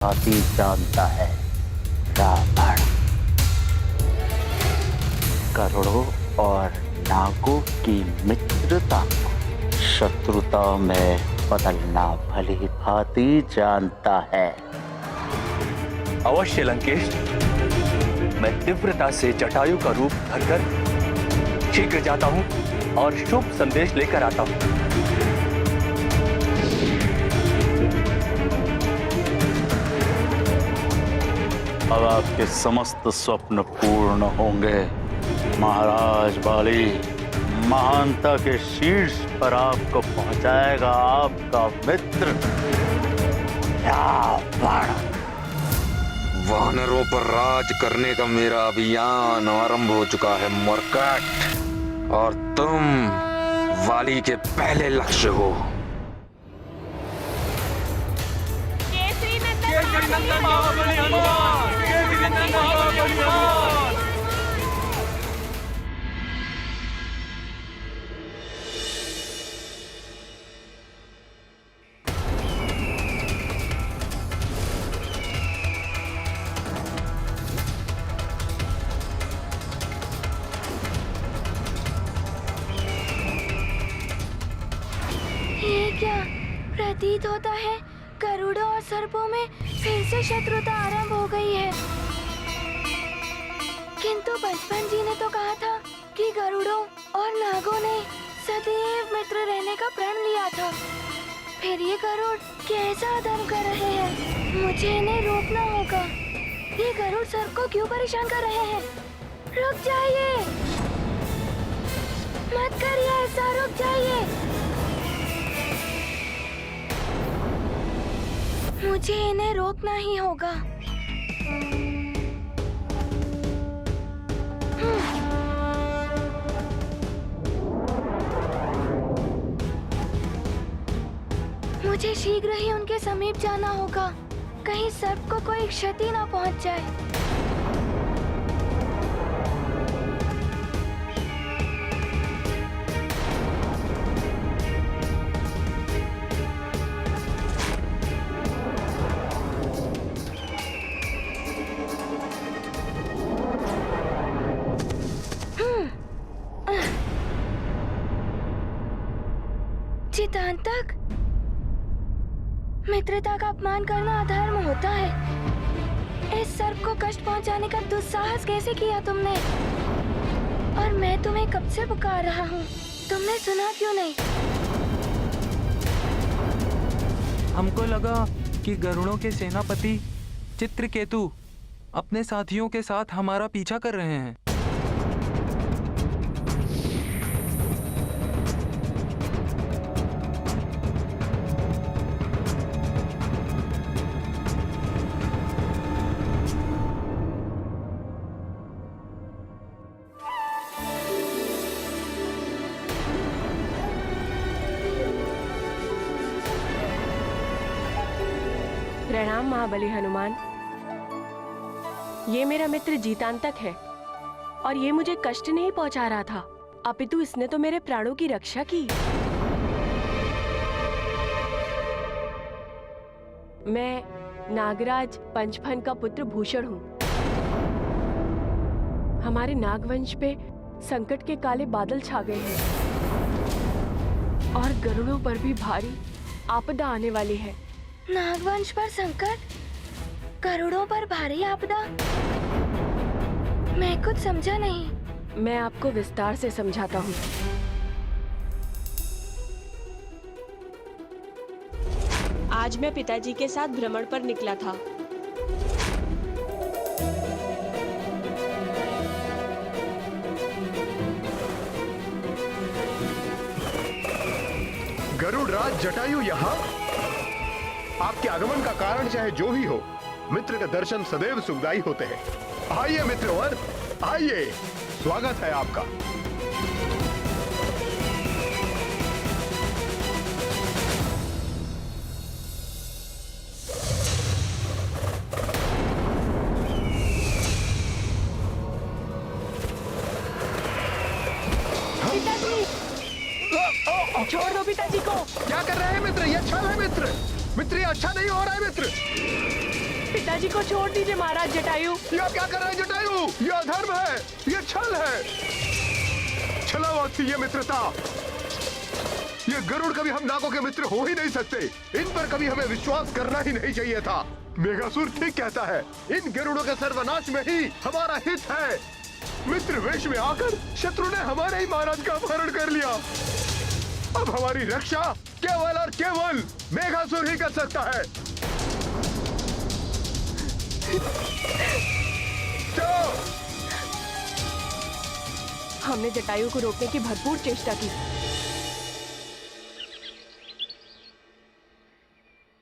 भांति जानता है रावण। करोड़ों और नागों की मित्रता को शत्रुता में बदलना भली भांति जानता है। अवश्य लंकेश, मैं तीव्रता से जटायु का रूप धरकर शीघ्र जाता हूं और शुभ संदेश लेकर आता हूं। अब आपके समस्त स्वप्न पूर्ण होंगे महाराज बाली। महानता के शीर्ष पर आपको पहुंचाएगा आपका मित्र रावण। वानरों पर राज करने का मेरा अभियान आरंभ हो चुका है मरकट, और तुम वाली के पहले लक्ष्य हो। ये क्या प्रतीत होता है? गरुड़ों और सर्पों में फिर से शत्रुता आरंभ हो गई है। किंतु बचपन जी ने तो कहा था कि गरुड़ों और नागों ने सदैव मित्र रहने का प्रण लिया था। फिर ये गरुड़ कैसा अधर्म कर रहे हैं? मुझे इन्हें रोकना होगा। ये गरुड़ सर्प को क्यों परेशान कर रहे हैं? रुक जाइए, मत करिए ऐसा, रुक जाइए। मुझे इन्हें रोकना ही होगा। मुझे शीघ्र ही उनके समीप जाना होगा, कहीं सर्प को कोई क्षति ना पहुंच जाए। चितांतक, मित्रता का अपमान करना अधर्म होता है। इस सर्प को कष्ट पहुंचाने का दुस्साहस कैसे किया तुमने? और मैं तुम्हें कब से पुकार रहा हूँ, तुमने सुना क्यों नहीं? हमको लगा कि गरुड़ों के सेनापति चित्रकेतु अपने साथियों के साथ हमारा पीछा कर रहे हैं। प्रणाम महाबली हनुमान। ये मेरा मित्र जीतांतक है और ये मुझे कष्ट नहीं पहुंचा रहा था, अपितु इसने तो मेरे प्राणों की रक्षा की। मैं नागराज पंचफन का पुत्र भूषण हूँ। हमारे नागवंश पे संकट के काले बादल छा गए हैं और गरुड़ों पर भी भारी आपदा आने वाली है। नागवंश पर संकट, गरुड़ों पर भारी आपदा? मैं कुछ समझा नहीं। मैं आपको विस्तार से समझाता हूँ। आज मैं पिताजी के साथ भ्रमण पर निकला था। गरुड़ राज जटायु यहाँ? आपके आगमन का कारण चाहे जो भी हो, मित्र के दर्शन सदैव सुखदायी होते हैं। आइए मित्रवर, आइए, स्वागत है आपका। पिताजी, छोड़ दो पिताजी को। क्या कर रहे हैं मित्र? ये अच्छा है मित्र, मित्र ये अच्छा नहीं हो रहा है मित्र। पिताजी को छोड़ दीजिए महाराज जटायु। ये क्या कर रहे हैं जटायु? ये अधर्म है, ये छल है, छलावत, ये मित्रता। ये गरुड़ कभी हम नागों के मित्र हो ही नहीं सकते। इन पर कभी हमें विश्वास करना ही नहीं चाहिए था। मेघासुर ठीक कहता है, इन गरुड़ों के सर्वनाश में ही हमारा हित है। मित्र वेश में आकर शत्रु ने हमारे ही महाराज का अपहरण कर लिया। अब हमारी रक्षा केवल और केवल मेघासुर ही कर सकता है। तो हमने जटायु को रोकने की भरपूर चेष्टा की।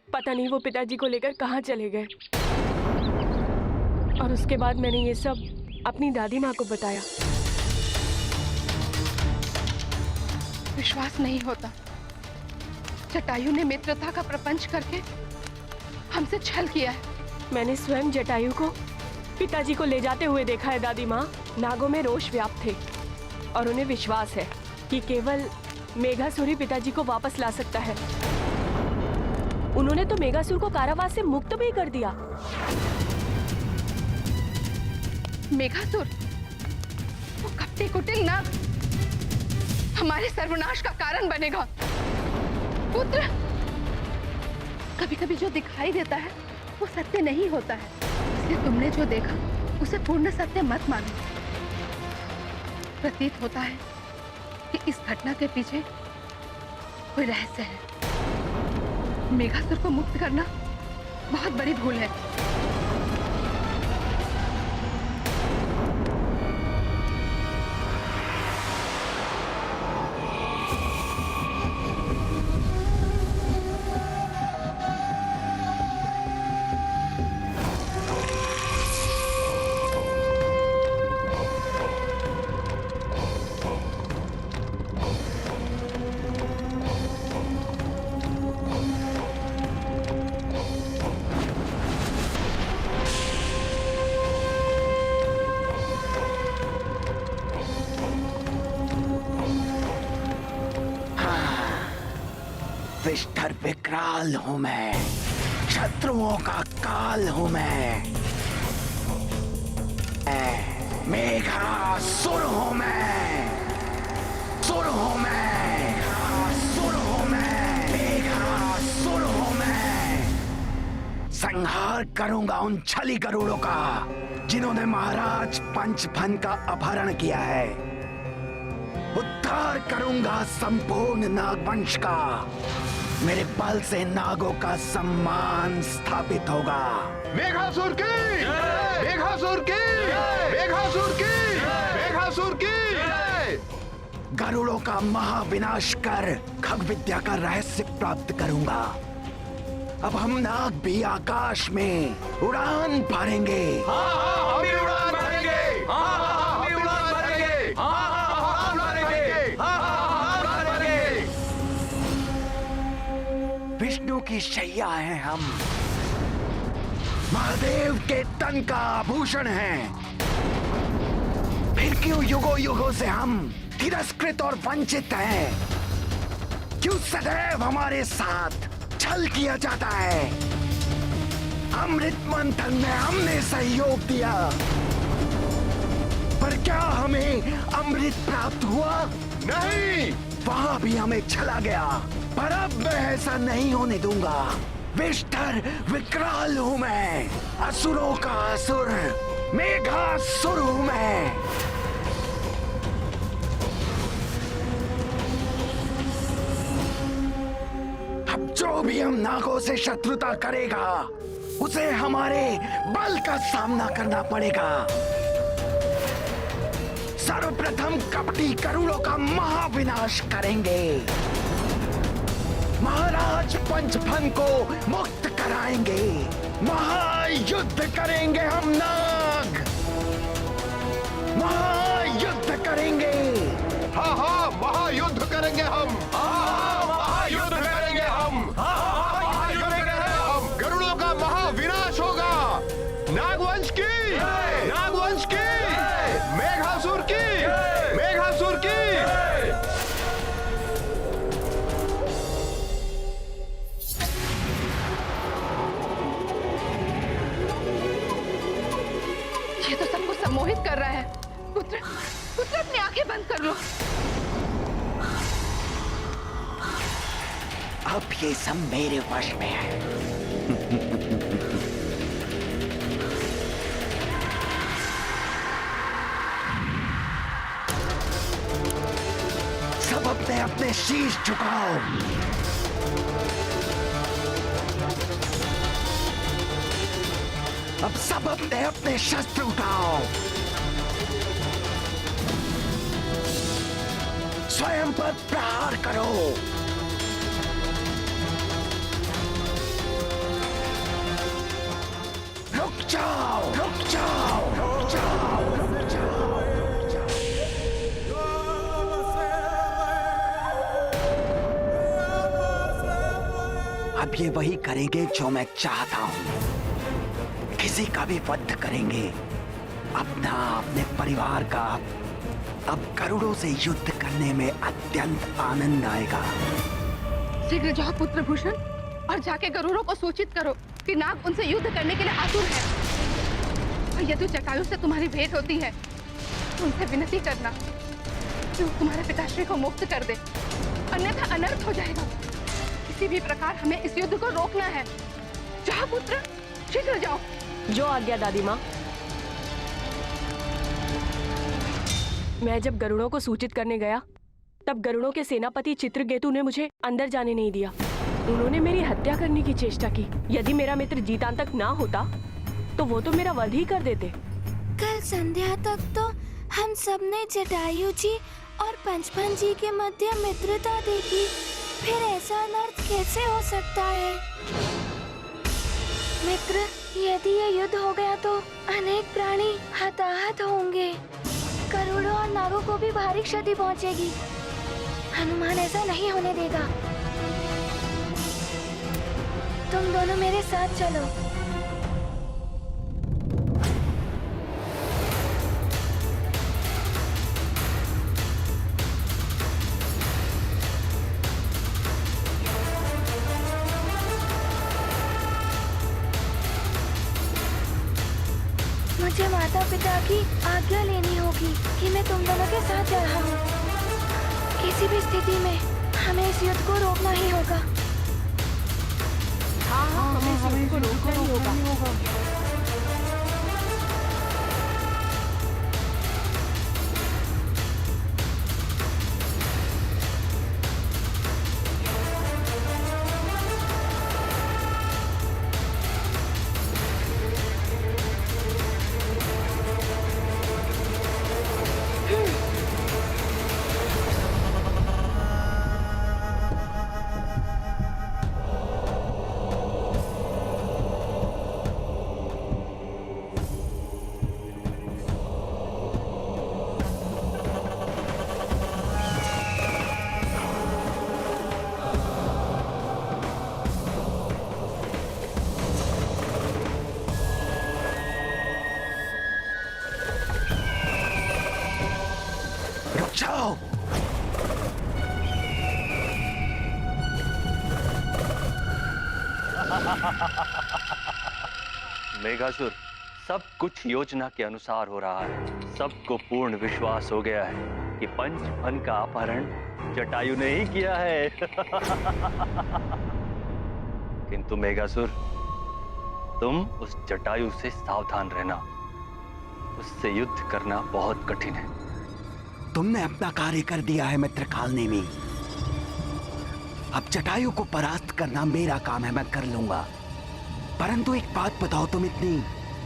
पता नहीं वो पिताजी को लेकर कहाँ चले गए। और उसके बाद मैंने ये सब अपनी दादी माँ को बताया। विश्वास नहीं होता, जटायु ने मित्रता का प्रपंच करके हमसे छल किया है। मैंने स्वयं जटायु को पिताजी को ले जाते हुए देखा है दादी माँ। नागों में रोष व्याप्त थे और उन्हें विश्वास है कि केवल मेघासुर ही पिताजी को वापस ला सकता है। उन्होंने तो मेघासुर को कारावास से मुक्त भी कर दिया। मेघासुर, वो कपटी कुटिल नाग हमारे सर्वनाश का कारण बनेगा। पुत्र, कभी कभी जो दिखाई देता है वो सत्य नहीं होता है, इसलिए तुमने जो देखा उसे पूर्ण सत्य मत मानो। प्रतीत होता है कि इस घटना के पीछे कोई रहस्य है। मेघासुर को मुक्त करना बहुत बड़ी भूल है। विष्ठर विकराल हूं मैं, शत्रुओं का काल हूं मैं। मेघासुर हूं मैं, सुर हूं मैं, सुर हूं मैं, मेघासुर हूं मैं। संहार करूंगा उन छली गरुड़ों का जिन्होंने महाराज पंचफन का अपहरण किया है। उद्धार करूंगा संपूर्ण नागवंश का। मेरे बल से नागों का सम्मान स्थापित होगा। मेघासुर की, मेघासुर की, मेघासुर की, मेघासुर की। गरुड़ों का महाविनाश कर खग विद्या का रहस्य प्राप्त करूंगा। अब हम नाग भी आकाश में उड़ान भरेंगे। हम भी उड़ान भरेंगे। हम भी उड़ान भरेंगे। विष्णु की शैया हैं हम, महादेव के तन का आभूषण हैं। फिर क्यों युगों युगों से हम तिरस्कृत और वंचित हैं? क्यों सदैव हमारे साथ छल किया जाता है? अमृत मंथन में हमने सहयोग दिया, पर क्या हमें अमृत प्राप्त हुआ? नहीं, वहां भी हमें छला गया। पर अब मैं ऐसा नहीं होने दूंगा। विष्ठर विकराल हूं मैं, असुरों का असुर, मेघासुर हूं मैं। अब जो भी हम नागों से शत्रुता करेगा उसे हमारे बल का सामना करना पड़ेगा। सर्वप्रथम कपटी गरुड़ों का महाविनाश करेंगे। महाराज पंचफन को मुक्त कराएंगे। महायुद्ध करेंगे हम नाग, महायुद्ध करेंगे। हाँ हाँ, महायुद्ध करेंगे हम। महायुद्ध करेंगे हम। महायुद्ध करेंगे हम। गरुड़ों का महाविनाश होगा। नागवंश की, नागवंश की, मेघासुर की, मेघासुर की। ये तो सबको सम्मोहित कर रहा है। पुत्र, पुत्र अपनी आंखें बंद कर लो। अब ये सब मेरे वश में है। सब अपने अपने शीश झुकाओ। अब सब अपने अपने शस्त्र उठाओ। स्वयं पर प्रहार करो। रुक जाओ, रुक जाओ, रुक जाओ, रुक जाओ, रुक जाओ। अब ये वही करेंगे जो मैं चाहता हूं। किसी का भी वध करेंगे। अपना, अपने परिवार का। अब गरुड़ों से युद्ध करने में अत्यंत आनंद आएगा। शीघ्र जाओ पुत्र भूषण और जाके गरुड़ों को सूचित करो कि नाग उनसे युद्ध करने के लिए आतुर है। और यदि जटायु से तुम्हारी भेंट होती है तो उनसे विनती करना कि वो तुम्हारे पिताश्री को मुक्त कर दे, अन्यथा अनर्थ हो जाएगा। किसी भी प्रकार हमें इस युद्ध को रोकना है। जाओ पुत्र, शीघ्र जाओ। जो आज्ञा दादी माँ। मैं जब गरुड़ों को सूचित करने गया तब गरुड़ों के सेनापति चित्रकेतु ने मुझे अंदर जाने नहीं दिया। उन्होंने मेरी हत्या करने की चेष्टा की। यदि मेरा मित्र जीतांतक ना होता तो वो तो मेरा वध ही कर देते। कल संध्या तक तो हम सबने जटायु जी और पंचफन जी के मध्य मित्रता देखी, फिर ऐसा अनर्थ कैसे हो सकता है? मित्र, यदि ये युद्ध हो गया तो अनेक प्राणी हताहत होंगे। गरुड़ों और नागों को भी भारी क्षति पहुंचेगी। हनुमान ऐसा नहीं होने देगा। तुम दोनों मेरे साथ चलो। मुझे माता पिता की आज्ञा लेनी होगी कि मैं तुम दोनों के साथ जा रहा हूँ। किसी भी स्थिति में हमें इस युद्ध को रोकना ही होगा। हाँ, हमें इस युद्ध को रोकना ही होगा। जाओ। मेघासुर, सब कुछ योजना के अनुसार हो रहा है। सबको पूर्ण विश्वास हो गया है कि पंचफन का अपहरण जटायु ने ही किया है। किंतु मेघासुर, तुम उस जटायु से सावधान रहना। उससे युद्ध करना बहुत कठिन है। तुमने अपना कार्य कर दिया है मित्रकाल नेमी। अब जटायु को परास्त करना मेरा काम है, मैं कर लूंगा। परंतु एक बात बताओ, तुम इतनी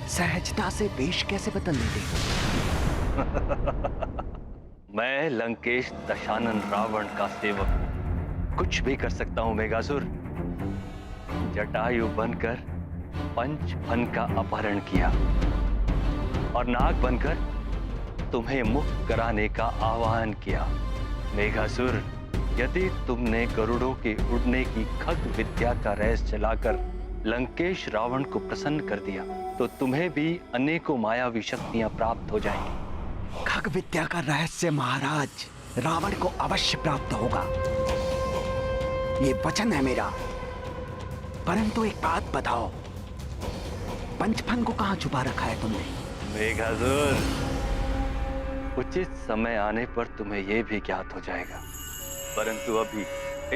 सहजता से वेश कैसे बदल लेते? मैं लंकेश दशानन रावण का सेवक कुछ भी कर सकता हूं मेघासुर। जटायु बनकर पंचफन का अपहरण किया और नाग बनकर तुम्हें मुक्त कराने का आह्वान किया। मेघासुर, यदि तुमने गरुड़ों के उड़ने की खग विद्या का रहस्य चलाकर लंकेश रावण को प्रसन्न कर दिया तो तुम्हें भी अनेकों मायावी शक्तियां प्राप्त हो जाएंगी। खग विद्या का रहस्य महाराज रावण को अवश्य प्राप्त होगा, ये वचन है मेरा। परंतु एक बात बताओ, पंचफन को कहां छुपा रखा है तुमने? मेघासुर, उचित समय आने पर तुम्हें यह भी ज्ञात हो जाएगा, परंतु अभी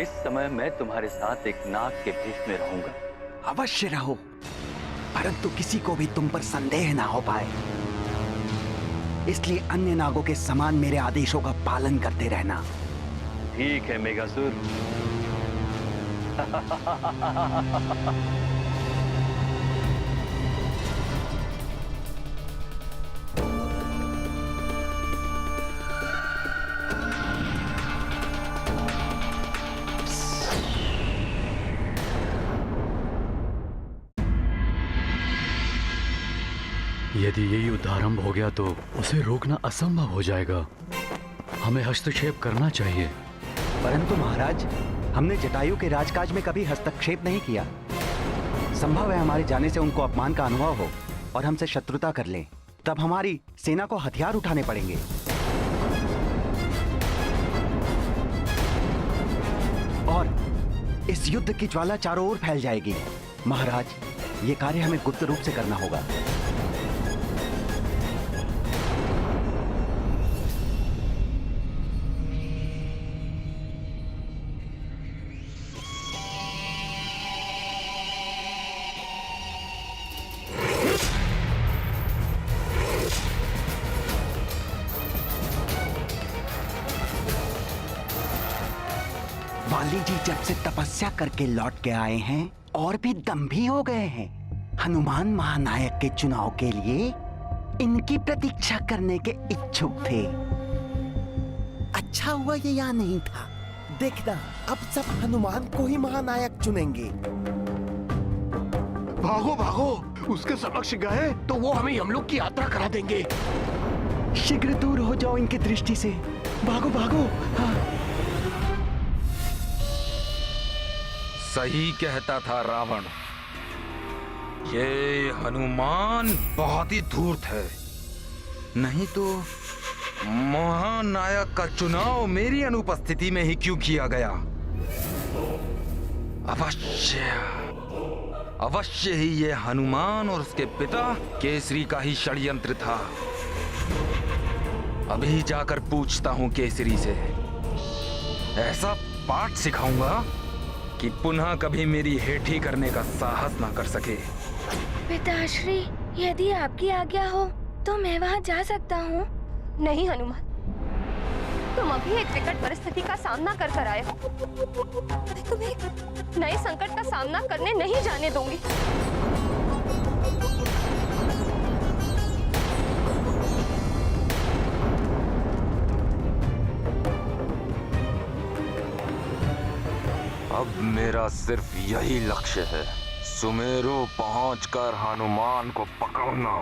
इस समय मैं तुम्हारे साथ एक नाग के भेष में रहूंगा। अवश्य रहो, परंतु किसी को भी तुम पर संदेह ना हो पाए, इसलिए अन्य नागों के समान मेरे आदेशों का पालन करते रहना। ठीक है मेघासुर। यदि ये युद्ध आरंभ हो गया तो उसे रोकना असंभव हो जाएगा। हमें हस्तक्षेप करना चाहिए। परंतु महाराज, हमने जटायु के राजकाज में कभी हस्तक्षेप नहीं किया। संभव है हमारे जाने से उनको अपमान का अनुभव हो और हमसे शत्रुता कर लें। तब हमारी सेना को हथियार उठाने पड़ेंगे। और इस युद्ध की ज्वाला चारों ओर फैल जाएगी। महाराज, ये कार्य हमें गुप्त रूप से करना होगा। वाली जी जब से तपस्या करके लौट के आए हैं और भी दम्भी हो गए हैं। हनुमान महानायक के चुनाव के लिए इनकी प्रतीक्षा करने के इच्छुक थे। अच्छा हुआ ये यहाँ नहीं था। देखना, अब सब हनुमान को ही महानायक चुनेंगे। भागो भागो, उसके समक्ष गए तो वो हमें यमलोक की यात्रा करा देंगे। शीघ्र दूर हो जाओ इनकी दृष्टि से। भागो भागो। हाँ। सही कहता था रावण, ये हनुमान बहुत ही धूर्त है। नहीं तो महानायक का चुनाव मेरी अनुपस्थिति में ही क्यों किया गया? अवश्य ही ये हनुमान और उसके पिता केसरी का ही षड्यंत्र था। अभी जाकर पूछता हूं केसरी से, ऐसा पाठ सिखाऊंगा कि पुनः कभी मेरी हेठी करने का साहस ना कर सके। पिताश्री, यदि आपकी आज्ञा हो तो मैं वहाँ जा सकता हूँ। नहीं हनुमान, तुम अभी एक विकट परिस्थिति का सामना कर आए हो। मैं तुम्हें एक नए संकट का सामना करने नहीं जाने दूंगी। अब मेरा सिर्फ यही लक्ष्य है, सुमेरु पहुंचकर हनुमान को पकड़ना।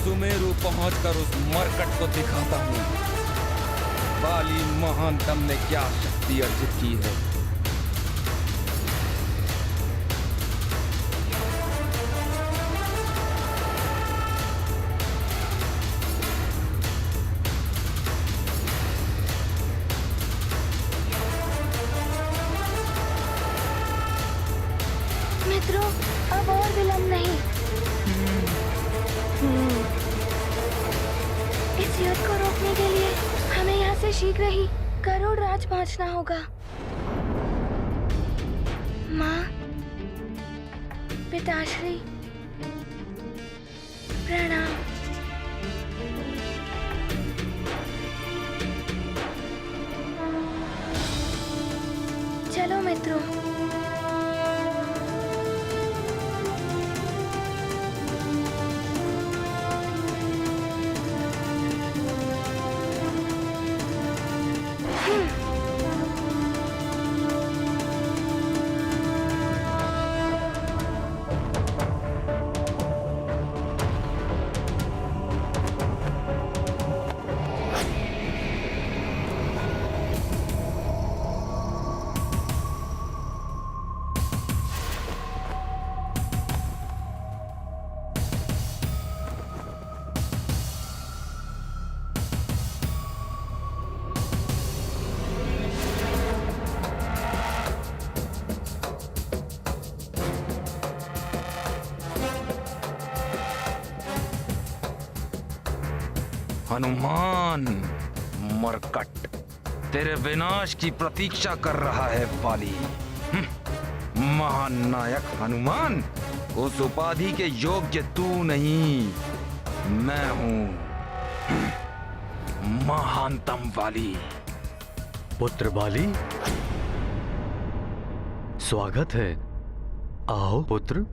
सुमेरु पहुंचकर उस मरकट को दिखाता हूं, वाली महानतम ने क्या शक्ति अर्जित की है। मित्रों, अब और विलंब नहीं। इस युद्ध को रोकने के लिए हमें यहाँ से शीघ्र ही गरुड़ राज पहुँचना होगा। माँ, पिताश्री, प्रणाम। चलो मित्रों। हनुमान मरकट तेरे विनाश की प्रतीक्षा कर रहा है बाली। महानायक हनुमान, उस उपाधि के योग्य तू नहीं, मैं हूं महानतम बाली। पुत्र बाली, स्वागत है। आओ पुत्र।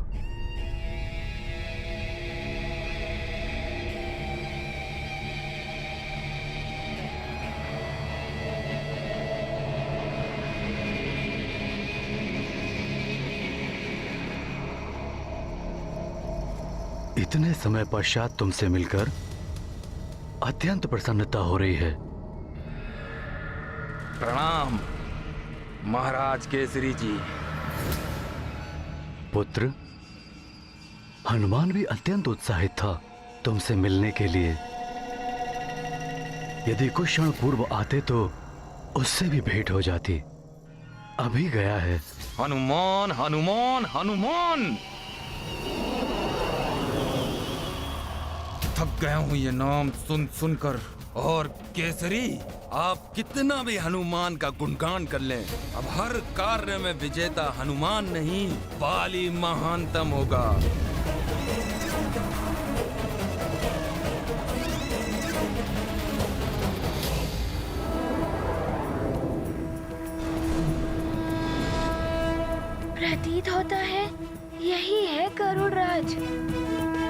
इतने समय पश्चात तुमसे मिलकर अत्यंत प्रसन्नता हो रही है। प्रणाम महाराज केसरी जी। पुत्र, हनुमान भी अत्यंत उत्साहित था तुमसे मिलने के लिए। यदि कुछ क्षण पूर्व आते तो उससे भी भेंट हो जाती। अभी गया है। हनुमान हनुमान हनुमान, थक गया हूं ये नाम सुन सुनकर। और केसरी, आप कितना भी हनुमान का गुणगान कर लें, अब हर कार्य में विजेता हनुमान नहीं, बाली महानतम होगा। प्रतीत होता है यही है गरुड़ राज।